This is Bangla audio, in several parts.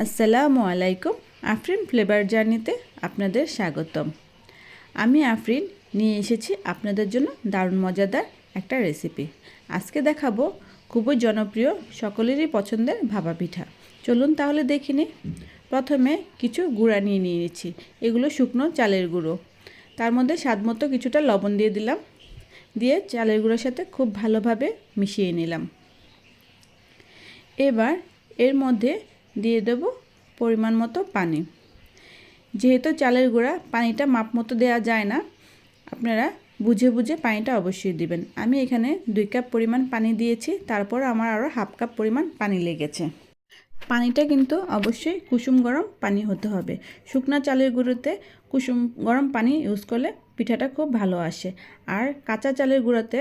আসসালামু আলাইকুম। আফরিন ফ্লেভার জার্নিতে আপনাদের স্বাগতম। আমি আফরিন নিয়ে এসেছি আপনাদের জন্য দারুণ মজাদার একটা রেসিপি। আজকে দেখাবো খুবই জনপ্রিয়, সকলেরই পছন্দের ভাপা পিঠা। চলুন তাহলে দেখে নিই। প্রথমে কিছু গুঁড়া নিয়ে নিয়েছি, এগুলো শুকনো চালের গুঁড়ো। তার মধ্যে স্বাদমতো কিছুটা লবণ দিয়ে দিলাম, দিয়ে চালের গুঁড়োর সাথে খুব ভালোভাবে মিশিয়ে নিলাম। এবার এর মধ্যে দিয়ে দেব পরিমাণ মতো পানি। যেহেতু চালের গুঁড়া, পানিটা মাপ মতো দেওয়া যায় না, আপনারা বুঝে বুঝে পানিটা অবশ্যই দিবেন। আমি এখানে 2 কাপ পরিমাণ পানি দিয়েছি, তারপর আমার আরও হাফ কাপ পরিমাণ পানি লেগেছে। পানিটা কিন্তু অবশ্যই কুসুম গরম পানি হতে হবে। শুকনা চালের গুঁড়োতে কুসুম গরম পানি ইউজ করলে পিঠাটা খুব ভালো আসে, আর কাঁচা চালের গুঁড়োতে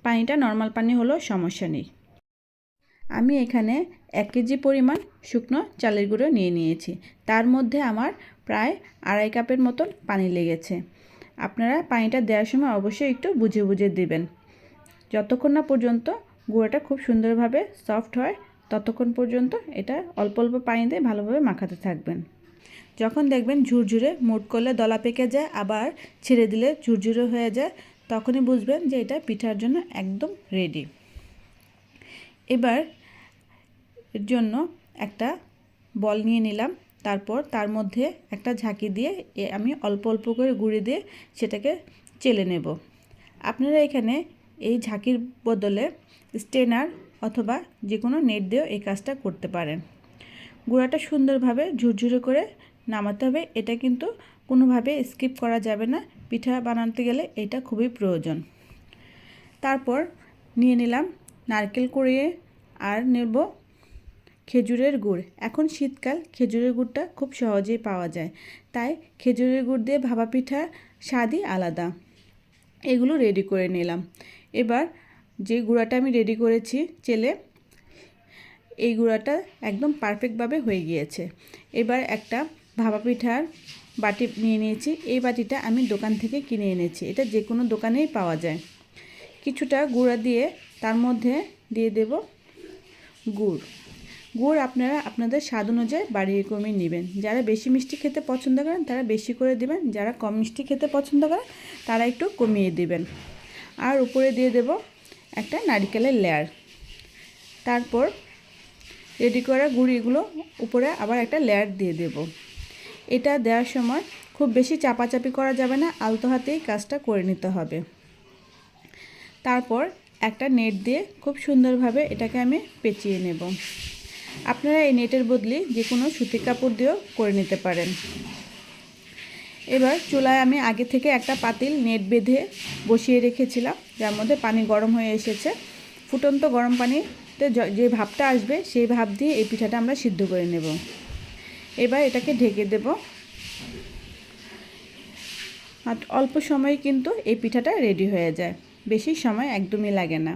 পানিটা নর্মাল পানি হলেও সমস্যা নেই। আমি এখানে 1 কেজি পরিমাণ শুকনো চালের গুঁড়ো নিয়ে নিয়েছি, তার মধ্যে আমার প্রায় 2.5 কাপের মতন পানি লেগেছে। আপনারা পানিটা দেওয়ার সময় অবশ্যই একটু বুঝে বুঝে দিবেন। যতক্ষণ না পর্যন্ত গুঁড়োটা খুব সুন্দরভাবে সফট হয়, ততক্ষণ পর্যন্ত এটা অল্প অল্প পানি দিয়ে ভালোভাবে মাখাতে থাকবেন। যখন দেখবেন ঝুরঝুরে, মুট করলে দলা পেকে যায়, আবার ছেড়ে দিলে ঝুরঝুরে হয়ে যায়, তখনই বুঝবেন যে এটা পিঠার জন্য একদম রেডি। এবার এর জন্য একটা বল নিয়ে নিলাম, তারপর তার মধ্যে একটা ঝাঁকি দিয়ে আমি অল্প অল্প করে গুঁড়ি দিয়ে সেটাকে চেলে নেব। আপনারা এখানে এই ঝাঁকির বদলে স্ট্রেনার অথবা যে কোনো নেট দিয়েও এই কাজটা করতে পারেন। গুঁড়াটা সুন্দরভাবে ঝুরঝুরে করে নামাতে হবে, এটা কিন্তু কোনোভাবে স্কিপ করা যাবে না। পিঠা বানাতে গেলে এটা খুবই প্রয়োজন। তারপর নিয়ে নিলাম নারকেল কুড়িয়ে, আর নেব খেজুরের গুড়। এখন শীতকাল, খেজুরের গুড়টা খুব সহজেই পাওয়া যায়, তাই খেজুরের গুড় দিয়ে ভাপা পিঠার স্বাদই আলাদা। এগুলো রেডি করে নিলাম। এবার যে গুঁড়াটা আমি রেডি করেছি চেলে, এই গুঁড়াটা একদম পারফেক্টভাবে হয়ে গিয়েছে। এবার একটা ভাপা পিঠার বাটি নিয়ে নিয়েছি। এই বাটিটা আমি দোকান থেকে কিনে এনেছি, এটা যে কোনো দোকানেই পাওয়া যায়। কিছুটা গুঁড়া দিয়ে তার মধ্যে দিয়ে দেব গুড়। গুড় আপনারা আপনাদের স্বাদ অনুযায়ী বাড়িয়ে কমিয়ে নেবেন। যারা বেশি মিষ্টি খেতে পছন্দ করেন তারা বেশি করে দিবেন, যারা কম মিষ্টি খেতে পছন্দ করেন তারা একটু কমিয়ে দিবেন। আর উপরে দিয়ে দেব একটা নারকেলের লেয়ার। তারপর রেডি করা গুঁড়িগুলো উপরে আবার একটা লেয়ার দিয়ে দেব। এটা দেওয়ার সময় খুব বেশি চাপাচাপি করা যাবে না, আলতো হাতেই কাজটা করে নিতে হবে। তারপর একটা নেট দিয়ে খুব সুন্দরভাবে এটাকে আমি পেঁচিয়ে নেব। আপনারা এই নেটের বদলে যে কোনো সুতির কাপড় দিয়েও করে নিতে পারেন। এবার চুলায় আমি আগে থেকে একটা পাতিল নেট বেঁধে বসিয়ে রেখেছিলাম, যার মধ্যে পানি গরম হয়ে এসেছে। ফুটন্ত গরম পানিতে যে ভাপটা আসবে সেই ভাপ দিয়ে এই পিঠাটা আমরা সিদ্ধ করে নেব। এবার এটাকে ঢেকে দেব। অল্প সময়ে কিন্তু এই পিঠাটা রেডি হয়ে যায়, বেশি সময় একদমই লাগে না।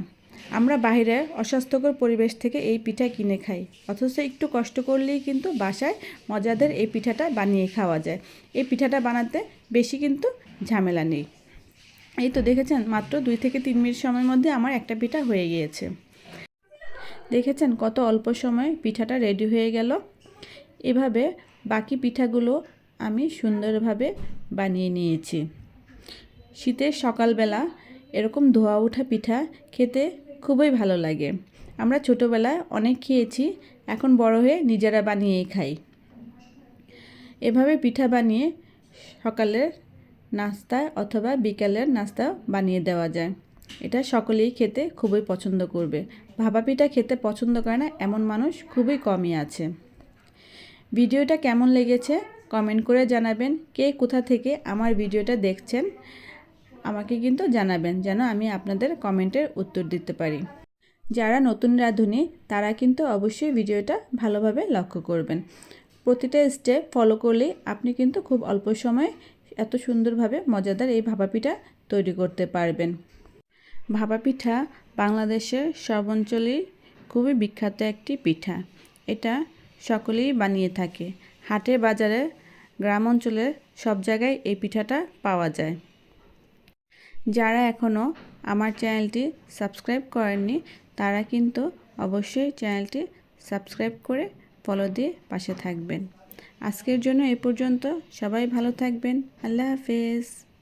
আমরা বাইরে অস্বাস্থ্যকর পরিবেশ থেকে এই পিঠা কিনে খাই, অথচ একটু কষ্ট করলেই কিন্তু বাসায় মজাদার এই পিঠাটা বানিয়ে খাওয়া যায়। এই পিঠাটা বানাতে বেশি কিন্তু ঝামেলা নেই। এই তো দেখেছেন, মাত্র 2 থেকে 3 মিনিট সময়ের মধ্যে আমার একটা পিঠা হয়ে গিয়েছে। দেখেছেন কত অল্প সময়ে পিঠাটা রেডি হয়ে গেল। এভাবে বাকি পিঠাগুলো আমি সুন্দরভাবে বানিয়ে নিয়েছি। শীতের সকালবেলা এরকম ধোয়া ওঠা পিঠা খেতে খুবই ভালো লাগে। আমরা ছোটোবেলায় অনেক খেয়েছি, এখন বড় হয়ে নিজেরা বানিয়েই খাই। এভাবে পিঠা বানিয়ে সকালের নাস্তায় অথবা বিকালের নাস্তা বানিয়ে দেওয়া যায়। এটা সকলেই খেতে খুবই পছন্দ করবে। ভাপা পিঠা খেতে পছন্দ করে না এমন মানুষ খুবই কমই আছে। ভিডিওটা কেমন লেগেছে কমেন্ট করে জানাবেন। কে কোথা থেকে আমার ভিডিওটা দেখছেন আমাকে কিন্তু জানাবেন, যেন আমি আপনাদের কমেন্টের উত্তর দিতে পারি। যারা নতুন রাঁধুনি তারা কিন্তু অবশ্যই ভিডিওটা ভালোভাবে লক্ষ্য করবেন। প্রতিটা স্টেপ ফলো করলেই আপনি কিন্তু খুব অল্প সময়ে এত সুন্দরভাবে মজাদার এই ভাপা পিঠা তৈরি করতে পারবেন। ভাপা পিঠা বাংলাদেশের সব অঞ্চলেই খুবই বিখ্যাত একটি পিঠা। এটা সকলেই বানিয়ে থাকে। হাটে বাজারে গ্রাম অঞ্চলে সব জায়গায় এই পিঠাটা পাওয়া যায়। যারা এখনও আমার চ্যানেলটি সাবস্ক্রাইব করেননি তারা কিন্তু অবশ্যই চ্যানেলটি সাবস্ক্রাইব করে ফলো দিয়ে পাশে থাকবেন। আজকের জন্য এ পর্যন্ত। সবাই ভালো থাকবেন। আল্লাহ হাফেজ।